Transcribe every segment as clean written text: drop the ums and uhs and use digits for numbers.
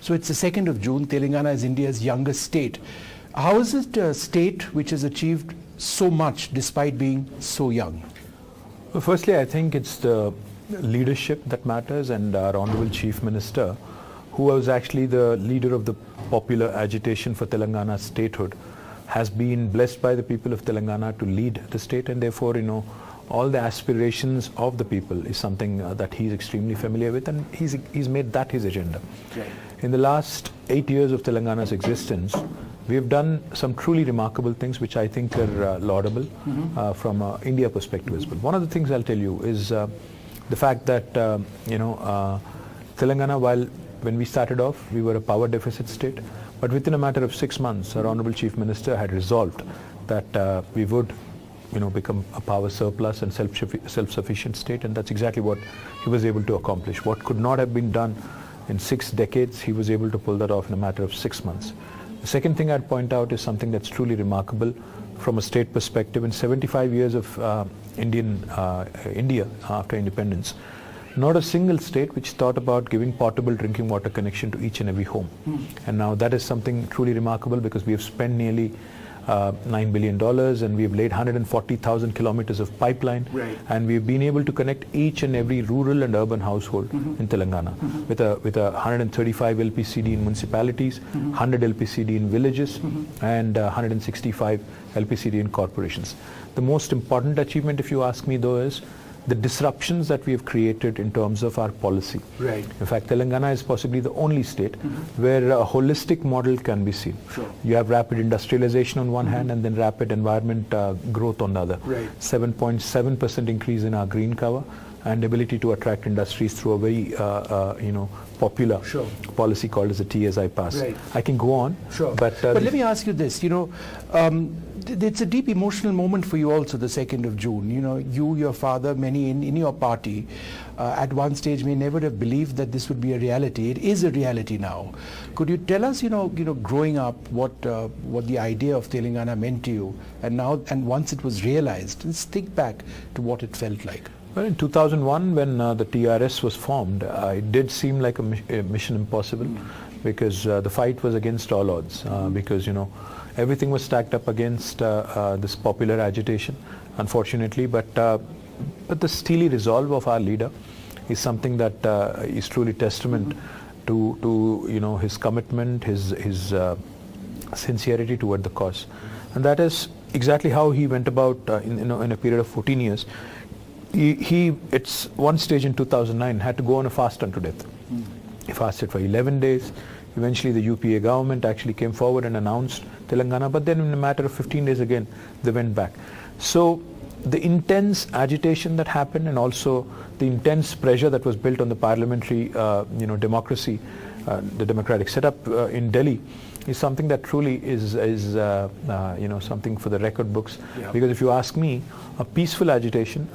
So it's the 2nd of June. Telangana is India's youngest state. How is it a state which has achieved so much despite being so young? Well, firstly, I think it's the leadership that matters, and our Honorable Chief Minister, who was actually the leader of the popular agitation for Telangana statehood, has been blessed by the people of Telangana to lead the state, and therefore, all the aspirations of the people is something that he's extremely familiar with, and he's made that his agenda. Right. In the last 8 years of Telangana's existence, we have done some truly remarkable things which I think are laudable from an India perspective as well. One of the things I'll tell you is the fact that Telangana, when we started off, we were a power deficit state, but within a matter of 6 months, our Honorable Chief Minister had resolved that we would become a power surplus and self-sufficient state, and that's exactly what he was able to accomplish. What could not have been done in 6 decades, he was able to pull that off in a matter of 6 months. The second thing I'd point out is something that's truly remarkable from a state perspective. In 75 years of India after independence, not a single state which thought about giving potable drinking water connection to each and every home. And now that is something truly remarkable, because we have spent nearly $9 billion, and we've laid 140,000 kilometers of pipeline, and we've been able to connect each and every rural and urban household in Telangana with a 135 LPCD in municipalities, 100 LPCD in villages, and 165 LPCD in corporations. The most important achievement, if you ask me, though, is the disruptions that we have created in terms of our policy. Right. In fact, Telangana is possibly the only state where a holistic model can be seen. Sure. You have rapid industrialization on one hand, and then rapid environment growth on the other. Right. 7.7% increase in our green cover, and ability to attract industries through a very popular policy called as the TSI pass. Right. I can go on. Sure. But let me ask you this. It's a deep emotional moment for you also, the 2nd of June. You, your father, many in your party, at one stage may never have believed that this would be a reality. It is a reality now. Could you tell us, growing up, what the idea of Telangana meant to you, and once it was realized, let's think back to what it felt like. Well, in 2001, when the TRS was formed, it did seem like a mission impossible, because the fight was against all odds, because everything was stacked up against this popular agitation, unfortunately. But the steely resolve of our leader is something that is truly testament to his commitment, his sincerity toward the cause, and that is exactly how he went about in a period of 14 years. He at one stage in 2009 had to go on a fast unto death. He fasted for 11 days. Eventually the UPA government actually came forward and announced Telangana, but then in a matter of 15 days again they went back. So the intense agitation that happened, and also the intense pressure that was built on the parliamentary democracy, the democratic setup in Delhi, is something that truly is something for the record books. Yeah. Because if you ask me, a peaceful agitation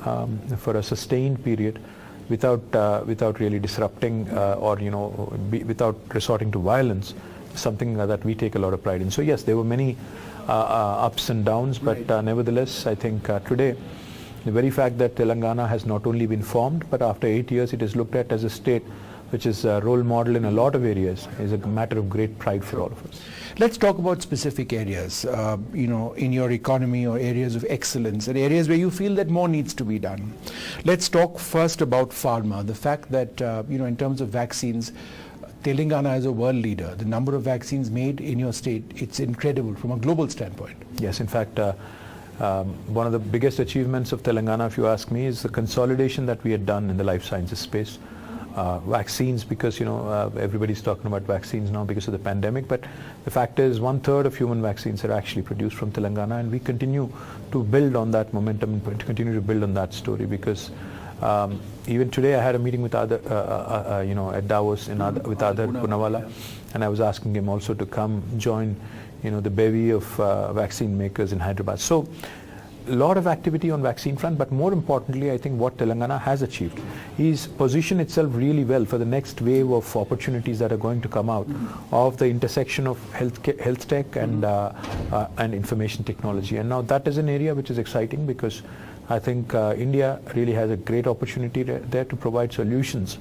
for a sustained period, without really disrupting or without resorting to violence, is something that we take a lot of pride in. So yes, there were many ups and downs, but nevertheless, I think today, the very fact that Telangana has not only been formed, but after 8 years it is looked at as a state which is a role model in a lot of areas, is a matter of great pride for all of us. Let's talk about specific areas, in your economy, or areas of excellence, and areas where you feel that more needs to be done. Let's talk first about pharma. The fact that, in terms of vaccines, Telangana is a world leader. The number of vaccines made in your state, it's incredible from a global standpoint. Yes, in fact, one of the biggest achievements of Telangana, if you ask me, is the consolidation that we had done in the life sciences space. Vaccines, because everybody's talking about vaccines now because of the pandemic, but the fact is 1/3 of human vaccines are actually produced from Telangana, and we continue to build on that momentum and to continue to build on that story, because even today I had a meeting with other at Davos with Adar Punawala, and I was asking him also to come join the bevy of vaccine makers in Hyderabad. So a lot of activity on vaccine front, but more importantly, I think what Telangana has achieved is position itself really well for the next wave of opportunities that are going to come out of the intersection of health tech and information technology. And now that is an area which is exciting, because I think India really has a great opportunity there to provide solutions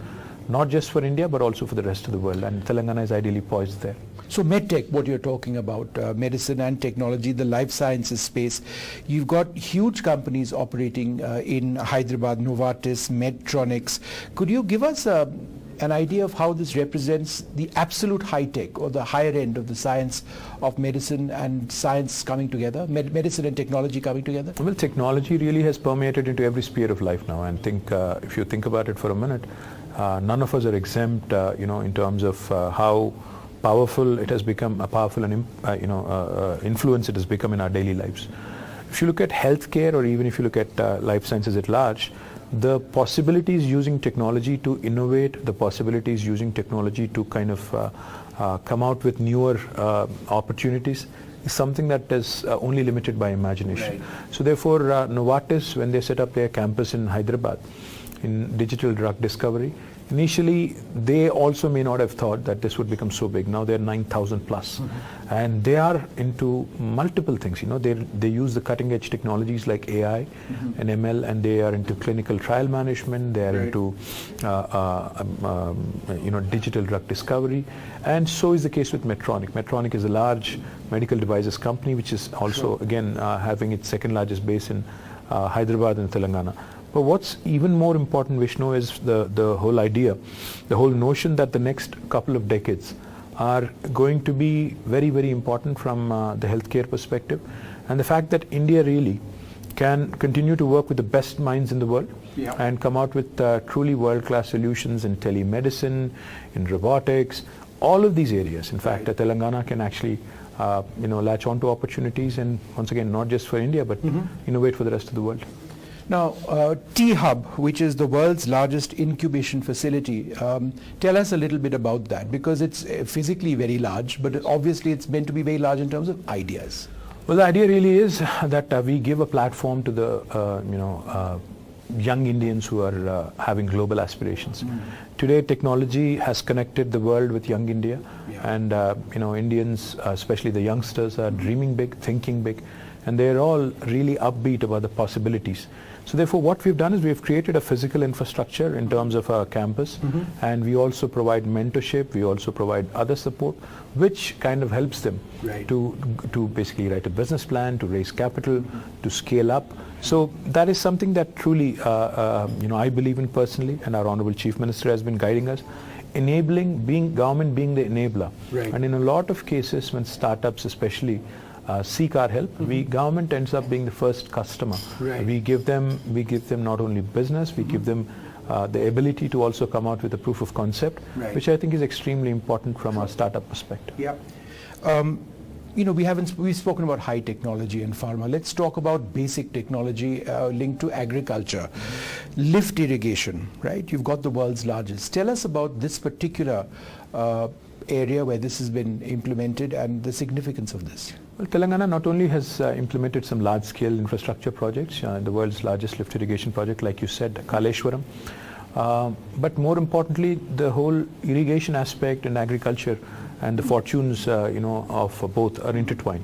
not just for India, but also for the rest of the world. And Telangana is ideally poised there. So Medtech, what you're talking about, medicine and technology, the life sciences space, you've got huge companies operating in Hyderabad, Novartis, Medtronics. Could you give us an idea of how this represents the absolute high tech or the higher end of the science of medicine and science coming together, medicine and technology coming together? Well, technology really has permeated into every sphere of life now, and if you think about it for a minute, none of us are exempt, in terms of how powerful it has become, a powerful and influence it has become in our daily lives. If you look at healthcare, or even if you look at life sciences at large, the possibilities using technology to innovate, the possibilities using technology to kind of come out with newer opportunities is something that is only limited by imagination. Right. So therefore, Novartis, when they set up their campus in Hyderabad in digital drug discovery, initially they also may not have thought that this would become so big. Now they're 9,000 plus, and they are into multiple things. They use the cutting edge technologies like AI and ML, and they are into clinical trial management. They are into digital drug discovery, and so is the case with Medtronic. Medtronic is a large medical devices company which is also again having its second largest base in Hyderabad and Telangana. But what's even more important, Vishnu, is the whole idea, the whole notion that the next couple of decades are going to be very, very important from the healthcare perspective, and the fact that India really can continue to work with the best minds in the world and come out with truly world-class solutions in telemedicine, in robotics, all of these areas. In fact, Telangana can actually latch onto opportunities, and once again, not just for India, but innovate for the rest of the world. Now, T-Hub, which is the world's largest incubation facility, tell us a little bit about that, because it's physically very large, but obviously it's meant to be very large in terms of ideas. Well, the idea really is that we give a platform to the young Indians who are having global aspirations. Today, technology has connected the world with young India, and Indians, especially the youngsters, are dreaming big, thinking big, and they're all really upbeat about the possibilities. So therefore, what we've done is we've created a physical infrastructure in terms of our campus, and we also provide mentorship, we also provide other support, which kind of helps them to basically write a business plan, to raise capital, to scale up. So that is something that truly, I believe in personally, and our Honorable Chief Minister has been guiding us, enabling, government being the enabler. And in a lot of cases, when startups especially seek our help, government ends up being the first customer. We give them not only business, we give them the ability to also come out with a proof of concept, which I think is extremely important from our startup perspective. We've spoken about high technology and pharma. Let's talk about basic technology linked to agriculture. Lift irrigation, right? You've got the world's largest. Tell us about this particular area where this has been implemented and the significance of this. Well, Telangana not only has implemented some large-scale infrastructure projects, the world's largest lift irrigation project, like you said, Kaleshwaram, but more importantly, the whole irrigation aspect and agriculture and the fortunes, of both are intertwined.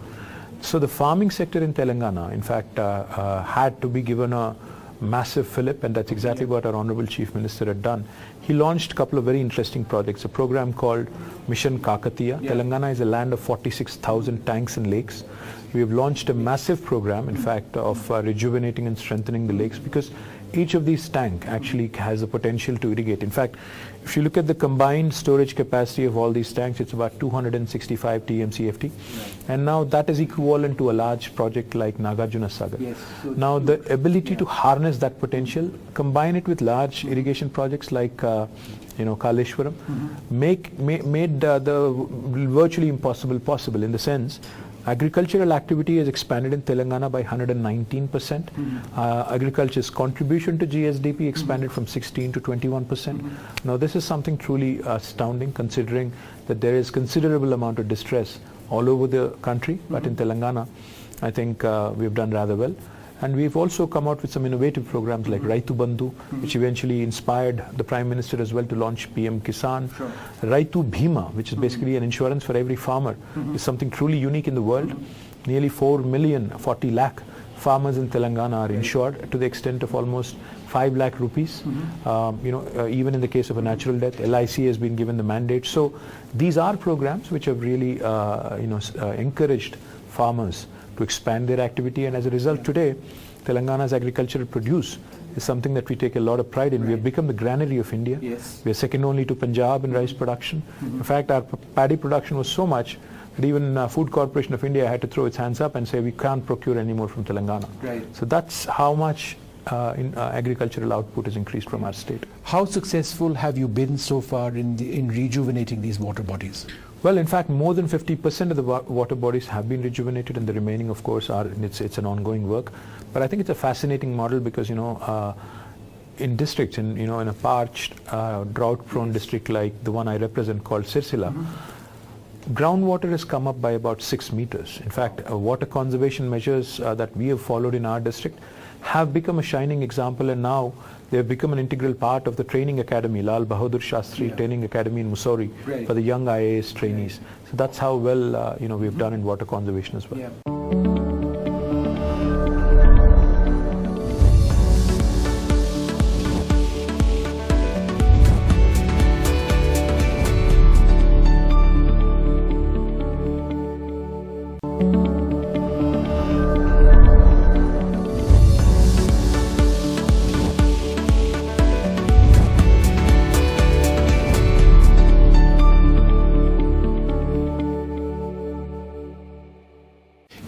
So the farming sector in Telangana, in fact, had to be given a massive fillip, and that's exactly what our Honorable Chief Minister had done. He launched a couple of very interesting projects, a program called Mission Kakatiya. Telangana is a land of 46,000 tanks and lakes. We have launched a massive program, in fact, of rejuvenating and strengthening the lakes, because each of these tanks actually has the potential to irrigate. In fact, if you look at the combined storage capacity of all these tanks, it's about 265 TMCFT. And now that is equivalent to a large project like Nagarjuna Sagar. Now the ability to harness that potential, combine it with large irrigation projects like Kaleshwaram, made the virtually impossible possible, in the sense agricultural activity has expanded in Telangana by 119%. Agriculture's contribution to GSDP expanded from 16 to 21%. Now this is something truly astounding, considering that there is considerable amount of distress all over the country, but in Telangana, I think we've done rather well. And we've also come out with some innovative programs like Raitu Bandhu, which eventually inspired the Prime Minister as well to launch PM Kisan. Raitu Bhima, which is basically an insurance for every farmer, is something truly unique in the world. Nearly 4 million, 40 lakh farmers in Telangana are insured to the extent of almost 5 lakh rupees. Even in the case of a natural death, LIC has been given the mandate. So these are programs which have really encouraged farmers to expand their activity, and as a result today Telangana's agricultural produce is something that we take a lot of pride in. We have become the granary of India. Yes. We are second only to Punjab in rice production. In fact, our paddy production was so much that even Food Corporation of India had to throw its hands up and say we can't procure anymore from Telangana. Right. So that's how much agricultural output has increased from our state. How successful have you been so far in rejuvenating these water bodies? Well, in fact, more than 50% of the water bodies have been rejuvenated, and the remaining, of course, it's an ongoing work. But I think it's a fascinating model because, in districts, in a parched, drought-prone district like the one I represent called Sirsila, groundwater has come up by about 6 meters. In fact, water conservation measures that we have followed in our district have become a shining example, and now they have become an integral part of the training academy, Lal Bahadur Shastri Training Academy in Mussoorie, for the young IAS trainees. So that's how well we've done in water conservation as well.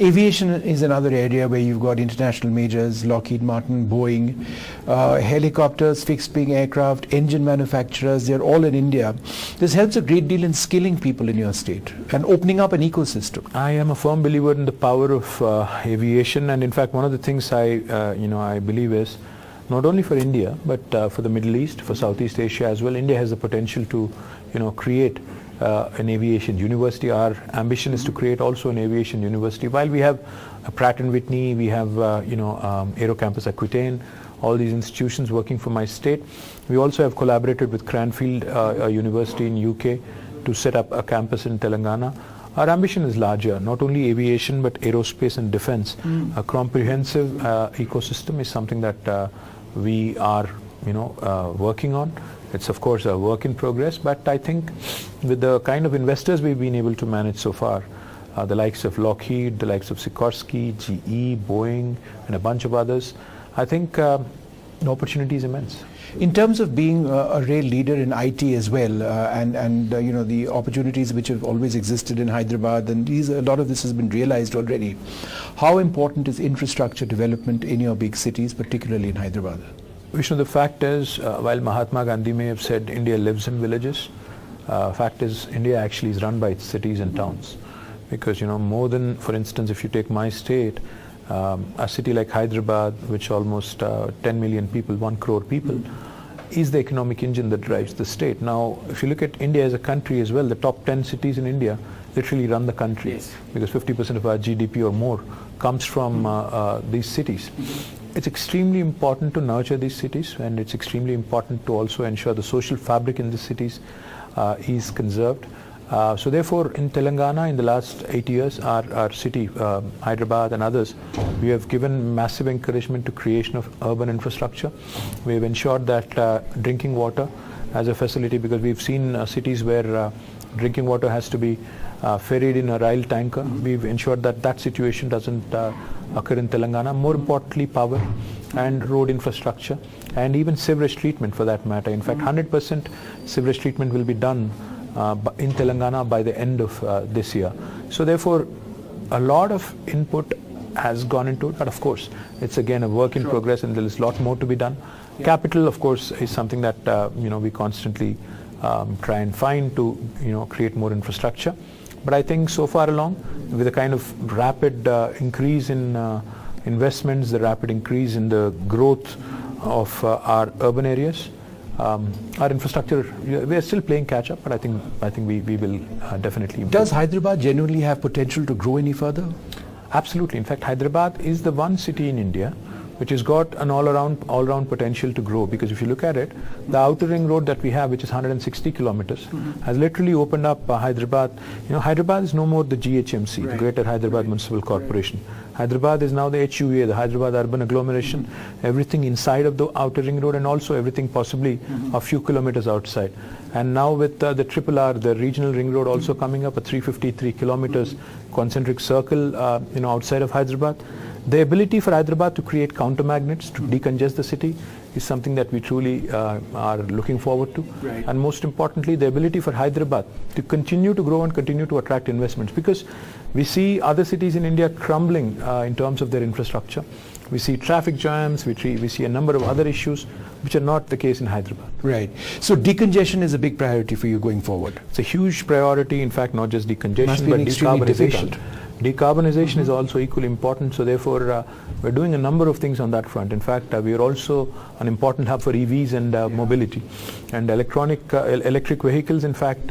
Aviation is another area where you've got international majors, Lockheed Martin, Boeing, helicopters, fixed-wing aircraft, engine manufacturers, they're all in India. This helps a great deal in skilling people in your state and opening up an ecosystem. I am a firm believer in the power of aviation, and in fact one of the things I believe is not only for India but for the Middle East, for Southeast Asia as well, India has the potential to create an aviation university. Our ambition is to create also an aviation university. While we have Pratt & Whitney, we have Aero Campus Aquitaine, all these institutions working for my state. We also have collaborated with Cranfield University in UK to set up a campus in Telangana. Our ambition is larger, not only aviation but aerospace and defense. A comprehensive ecosystem is something that we are working on. It's of course a work in progress, but I think with the kind of investors we've been able to manage so far, the likes of Lockheed, the likes of Sikorsky, GE, Boeing, and a bunch of others, I think the opportunity is immense. In terms of being a real leader in IT as well, and the opportunities which have always existed in Hyderabad, and a lot of this has been realized already, how important is infrastructure development in your big cities, particularly in Hyderabad? Vishnu, the fact is, while Mahatma Gandhi may have said India lives in villages, fact is India actually is run by its cities and towns. Because more than, for instance, if you take my state, a city like Hyderabad, which almost 10 million people, 1 crore people, is the economic engine that drives the state. Now, if you look at India as a country as well, the top 10 cities in India literally run the country. Yes. Because 50% of our GDP or more comes from these cities. It's extremely important to nurture these cities, and it's extremely important to also ensure the social fabric in the cities is conserved. So therefore, in Telangana, in the last 8 years, our city, Hyderabad and others, we have given massive encouragement to creation of urban infrastructure. We have ensured that drinking water as a facility, because we've seen cities where drinking water has to be ferried in a rail tanker. We've ensured that that situation doesn't occur in Telangana. More importantly, power and road infrastructure, and even sewerage treatment for that matter. In fact, 100% sewerage treatment will be done in Telangana by the end of this year. So therefore, a lot of input has gone into it, but of course, it's again a work in progress, and there is a lot more to be done. Capital, of course, is something that we constantly try and find to create more infrastructure. But I think so far along, with the kind of rapid increase in investments, the rapid increase in the growth of our urban areas, our infrastructure, we are still playing catch up, but I think we will definitely improve. Does Hyderabad genuinely have potential to grow any further? Absolutely. In fact, Hyderabad is the one city in India which has got an all-round potential to grow. Because if you look at it, the outer ring road that we have, which is 160 kilometers, has literally opened up Hyderabad. You know, Hyderabad is no more the GHMC, the Greater Hyderabad Municipal Corporation. Hyderabad is now the HUA, the Hyderabad Urban Agglomeration, everything inside of the outer ring road and also everything possibly a few kilometers outside. And now with the RRR, the regional ring road also coming up, a 353 kilometers concentric circle, outside of Hyderabad. The ability for Hyderabad to create countermagnets to decongest the city is something that we truly are looking forward to. Right. And most importantly, the ability for Hyderabad to continue to grow and continue to attract investments, because we see other cities in India crumbling in terms of their infrastructure. We see traffic jams, we see a number of other issues which are not the case in Hyderabad. Right. So decongestion is a big priority for you going forward. It's a huge priority, in fact, not just decongestion, Must be but extremely decarbonization. difficult. Decarbonization is also equally important, so therefore we're doing a number of things on that front. In fact, we are also an important hub for EVs and mobility. And electric vehicles, in fact,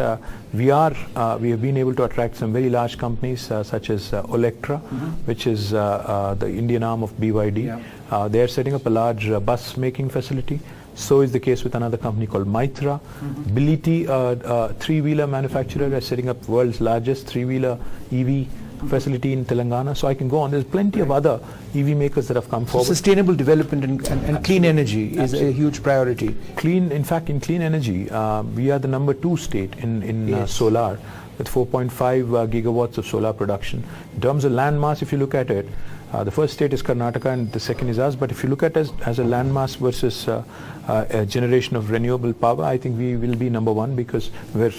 we have been able to attract some very large companies such as Olectra, which is the Indian arm of BYD. Yeah. They are setting up a large bus making facility. So is the case with another company called Mitra. Bility, three-wheeler manufacturer, is setting up world's largest three-wheeler EV facility in Telangana. So I can go on. There's plenty of other EV makers that have come forward. Sustainable development and clean energy is a huge priority. In fact, in clean energy, we are the number 2 state in solar, with 4.5 gigawatts of solar production. In terms of land mass, if you look at it, the first state is Karnataka and the second is us. But if you look at it as a land mass versus a generation of renewable power, I think we will be number 1, because we're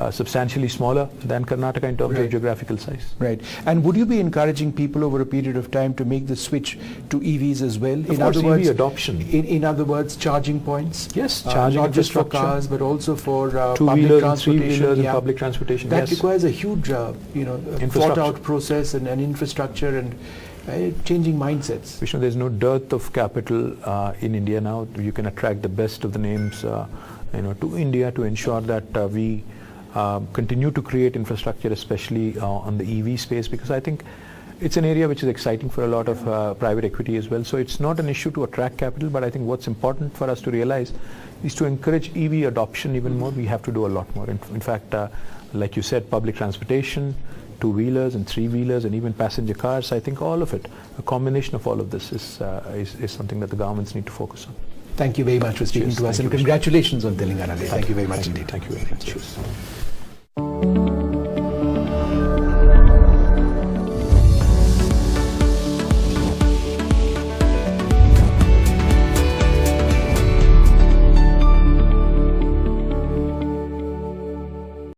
substantially smaller than Karnataka in terms of geographical size. Right. And would you be encouraging people over a period of time to make the switch to EVs as well? Of course, EV adoption. In other words, charging points? Yes, charging not just for infrastructure. cars, but also for Two-wheelers, public transportation. three-wheelers and public transportation. That yes. requires a huge, thought out process and infrastructure and changing mindsets. Vishnu, there's no dearth of capital in India now. You can attract the best of the names to India to ensure that we continue to create infrastructure, especially on the EV space, because I think it's an area which is exciting for a lot of private equity as well. So it's not an issue to attract capital, but I think what's important for us to realize is to encourage EV adoption even more. We have to do a lot more. In fact, like you said, public transportation, two-wheelers and three-wheelers and even passenger cars, I think all of it, a combination of all of this is something that the governments need to focus on. Thank you very much for speaking to us, and congratulations on Telangana Day. Thank you very much indeed. Thank you very much. Cheers.